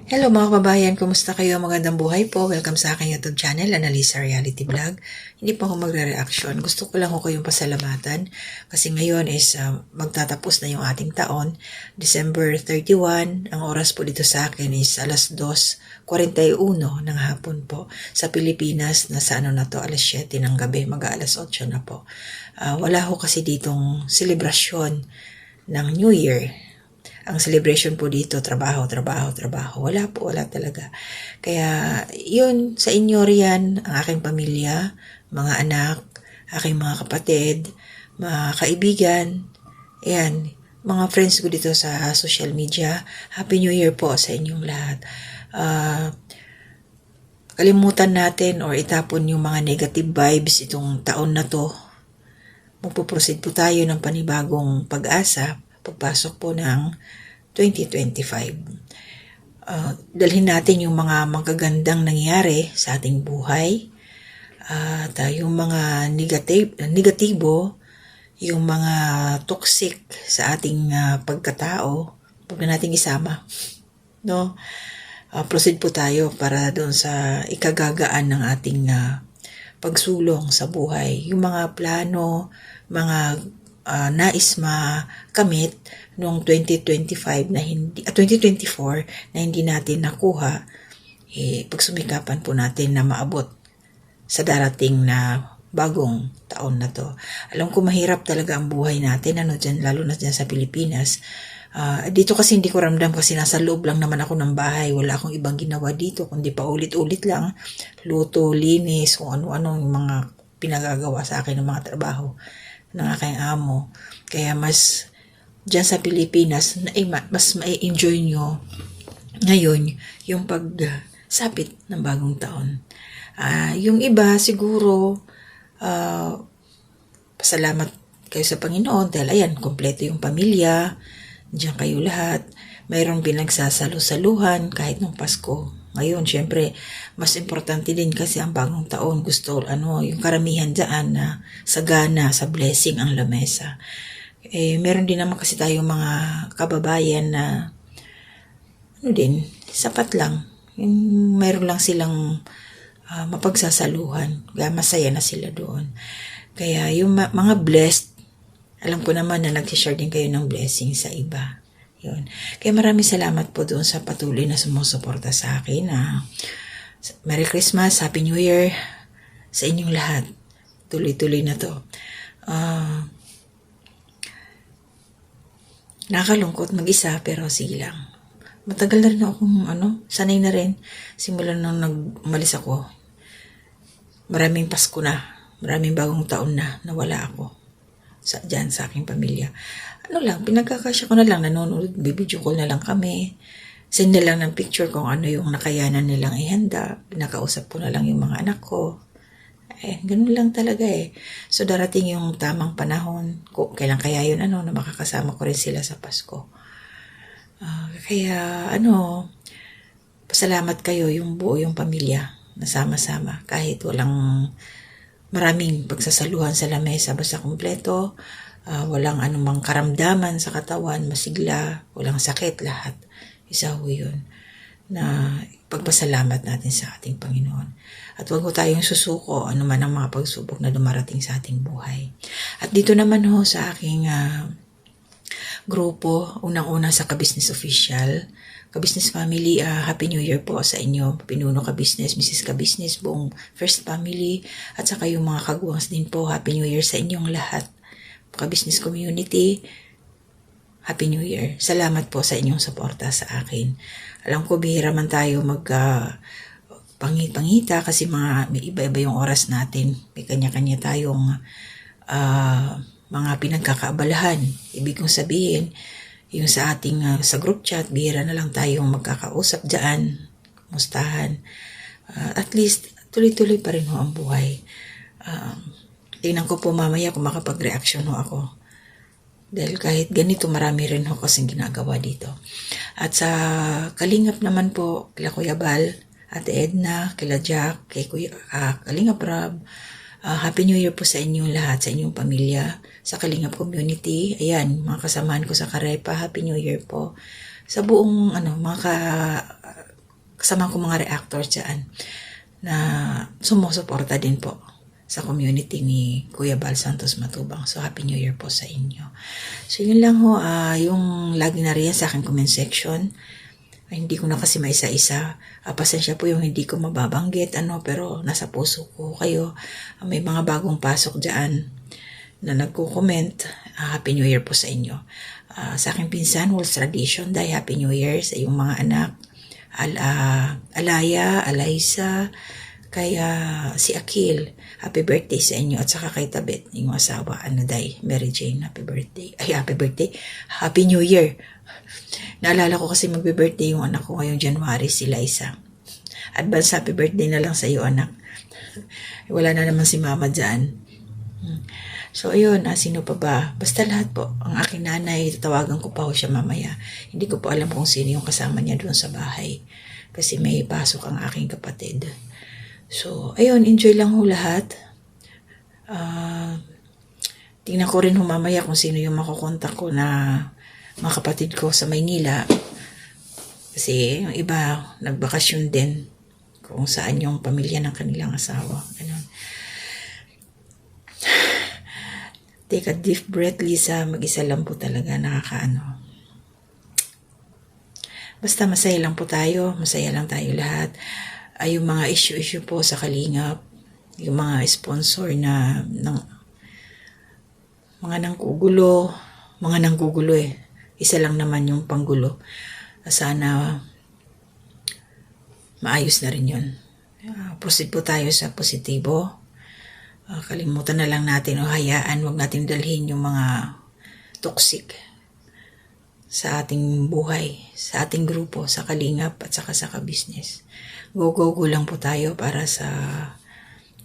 Hello mga kababayan, kumusta kayo? Magandang buhay po. Welcome sa aking YouTube channel, Analisa Reality Vlog. Hindi pa ako magre-reaction. Gusto ko lang ko kayong pasalamatan kasi ngayon is magtatapos na yung ating taon. December 31, ang oras po dito sa akin is alas 2:41 ng hapon po. Sa Pilipinas, nasa na to, alas 7 ng gabi, mag-alas 8 na po. Wala ho kasi ditong selebrasyon ng New Year. Ang celebration po dito, trabaho. Wala talaga. Kaya, yun, sa inyo riyan, ang aking pamilya, mga anak, aking mga kapatid, mga kaibigan, yan, mga friends ko dito sa social media. Happy New Year po sa inyong lahat. Kalimutan natin or itapon yung mga negative vibes itong taon na to. Magpuproceed po tayo ng panibagong pag-asa pagpasok po ng 2025. Dalhin natin yung mga magagandang nangyari sa ating buhay at yung mga negatibo, yung mga toxic sa ating pagkatao, huwag na nating isama. No? Proceed po tayo para doon sa ikagagaan ng ating pagsulong sa buhay. Yung mga plano, mga nais makamit noong 2025 na hindi 2024 na hindi natin nakuha, pagsumikapan po natin na maabot sa darating na bagong taon na to. Alam ko mahirap talaga ang buhay natin dyan, lalo na dyan sa Pilipinas. Dito kasi hindi ko ramdam kasi nasa loob lang naman ako ng bahay, wala akong ibang ginawa dito kundi pa ulit-ulit lang luto, linis, kung ano-ano yung mga pinagagawa sa akin ng mga trabaho ng aking amo. Kaya mas dyan sa Pilipinas, mas ma-enjoy nyo ngayon yung pagsapit ng bagong taon. Yung iba siguro, pasalamat kayo sa Panginoon dahil ayan, kompleto yung pamilya, dyan kayo lahat. Mayroong pinagsasalo-saluhan kahit nung Pasko. Ngayon, syempre, mas importante din kasi ang bagong taon. Gusto, yung karamihan dyan na sagana, sa blessing ang lamesa. Meron din naman kasi tayong mga kababayan na, sapat lang. Meron lang silang mapagsasaluhan. Kaya masaya na sila doon. Kaya yung mga blessed, alam ko naman na nag-share din kayo ng blessing sa iba. Yun. Kaya maraming salamat po doon sa patuloy na sumusuporta sa akin. Merry Christmas, Happy New Year sa inyong lahat. Tuloy-tuloy na to. Nakakalungkot mag-isa pero sige lang. Matagal na rin akong sanay na rin. Simula nung umalis ako. Maraming Pasko na. Maraming bagong taon na nawala ako. Dyan sa aking pamilya. Pinagkakasya ko na lang, nanonood, bibidyo call na lang kami. Send na lang ng picture kung ano yung nakayanan nilang ihanda. Pinakausap ko na lang yung mga anak ko. Ganun lang talaga So darating yung tamang panahon, kailan kaya yun na makakasama ko rin sila sa Pasko. Kaya pasalamat kayo yung buo yung pamilya na sama-sama. Kahit walang maraming pagsasaluhan sa lamesa, basta kumpleto. Walang anumang karamdaman sa katawan, masigla, walang sakit, lahat. Isa ho yun na pagpasalamat natin sa ating Panginoon. At huwag ho tayong susuko anuman ang mga pagsubok na dumarating sa ating buhay. At dito naman ho sa aking grupo, unang-una sa Ka-Business Official, Ka-Business Family, Happy New Year po sa inyo, Pinuno Ka-Business, Mrs. Ka-Business, buong First Family, at saka yung mga kagwangs din po, Happy New Year sa inyong lahat. Ka-Business Community, Happy New Year. Salamat po sa inyong suporta sa akin. Alam ko bihira man tayo pangita kasi may iba-iba yung oras natin. May kanya-kanya tayong mga pinagkakaabalahan. Ibig kong sabihin, yung sa ating sa group chat, bihira na lang tayong magkakausap dyan, kumustahan. At least, tuloy-tuloy pa rin ho ang buhay. Tingnan ko po mamaya kung makapag-reaction ho ako. Dahil kahit ganito, marami rin ho kasing ginagawa dito. At sa Kalingap naman po, kila Kuya Bal, Ate Edna, kila Jack, kay Kalingap Rob, Happy New Year po sa inyong lahat, sa inyong pamilya, sa Kalingap Community. Ayan, mga kasamahan ko sa Karepa, Happy New Year po. Sa buong mga kasama ko mga reactors dyan na sumusuporta din po sa community ni Kuya Bal Santos Matubang. So, Happy New Year po sa inyo. So, yun lang ho, yung lagi na rin sa aking comment section. Hindi ko na kasi maisa-isa. Pasensya po yung hindi ko mababanggit, pero nasa puso ko kayo. May mga bagong pasok dyan na nagko-comment. Happy New Year po sa inyo. Sa aking pinsan, Wolves Tradition, dahil Happy New Year sa iyong mga anak. Alaya, Alaysa, kaya si Akil, happy birthday sa inyo, at saka kay Tabet, yung asawa, Mary Jane, happy birthday, Happy New Year. Naalala ko kasi magbe-birthday yung anak ko ngayong January, si Liza. Advance happy birthday na lang sa iyo, anak. Wala na naman si mama dyan. So, ayun, sino pa ba? Basta lahat po. Ang aking nanay, tatawagan ko pa ho siya mamaya. Hindi ko po alam kung sino yung kasama niya doon sa bahay. Kasi may pasok ang aking kapatid. So, ayun, enjoy lang ho lahat. Tingnan ko rin ho mamaya kung sino yung makukontak ko na mga kapatid ko sa Maynila. Kasi yung iba, nagbakasyon din kung saan yung pamilya ng kanilang asawa. Ganun. Take a deep breath, Lisa. Mag-isa lang po talaga, nakakaano. Basta masaya lang po tayo. Masaya lang tayo lahat. Yung mga issue po sa Kalingap, yung mga sponsor na mga nanggugulo Isa lang naman yung panggulo. Sana maayos na rin yun. Proceed po tayo sa positibo. Kalimutan na lang natin o hayaan, wag natin dalhin yung mga toxic sa ating buhay, sa ating grupo, sa Kalingap at saka sa ka-business. Go lang po tayo para sa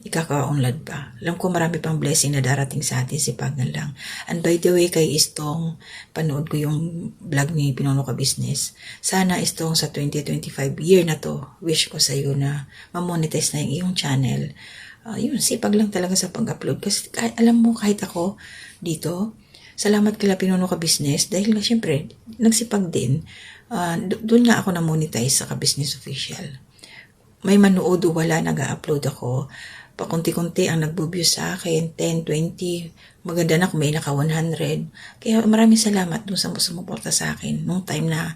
ikakaunlad pa. Alam ko marami pang blessing na darating sa atin, sipagan lang. And by the way, kay Istong, panood ko yung vlog ni Pinono Ka Business. Sana Istong sa 2025 year na to, wish ko sa iyo na ma-monetize na yung iyong channel. Yun, sipag lang talaga sa pag-upload. Kasi alam mo, kahit ako dito, salamat kila Pinono Ka Business dahil nga syempre, nagsipag din. Doon nga ako na-monetize sa Ka Business Official. May manood o wala, nag-upload ako. Pakunti-kunti ang nagbo-view sa akin, 10, 20. Maganda na kung may naka 100. Kaya maraming salamat dun sa sumuporta sa akin nung time na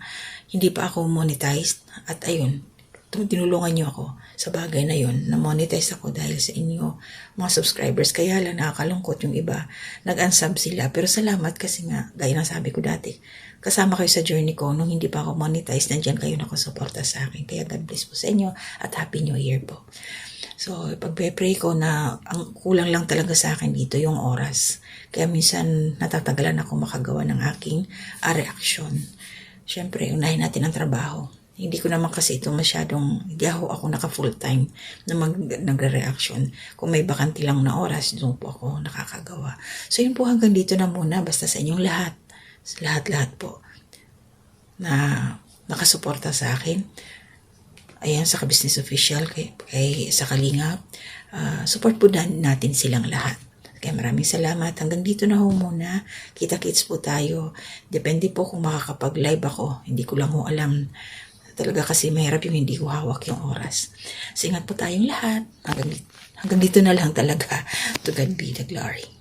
hindi pa ako monetized. At ayun, tinulungan niyo ako sa bagay na yun, na-monetize ako dahil sa inyo, mga subscribers. Kaya lang nakakalungkot yung iba, nag-unsub sila. Pero salamat kasi nga, gaya ng sabi ko dati, kasama kayo sa journey ko nung hindi pa ako monetize, nandyan kayo nakasuporta sa akin. Kaya God bless po sa inyo at Happy New Year po. So, pag-pray ko na ang kulang lang talaga sa akin dito yung oras. Kaya minsan natatagalan ako makagawa ng aking reaction. Siyempre, unahin natin ang trabaho. Hindi ko naman kasi ito hindi ako naka full time na nagre-reaction. Kung may bakanti lang na oras, doon po ako nakakagawa. So, yun po, hanggang dito na muna. Basta sa inyong lahat. Lahat po na nakasuporta sa akin. Ayan, sa Ka Business Official, sa Kalingap. Support po natin silang lahat. Kaya maraming salamat. Hanggang dito na ho muna. Kita-kits po tayo. Depende po kung makakapag-live ako. Hindi ko lang ho alam. Talaga kasi mahirap yung hindi ko hawak yung oras. So, ingat po tayong lahat. Hanggang dito na lang talaga. To God be the glory.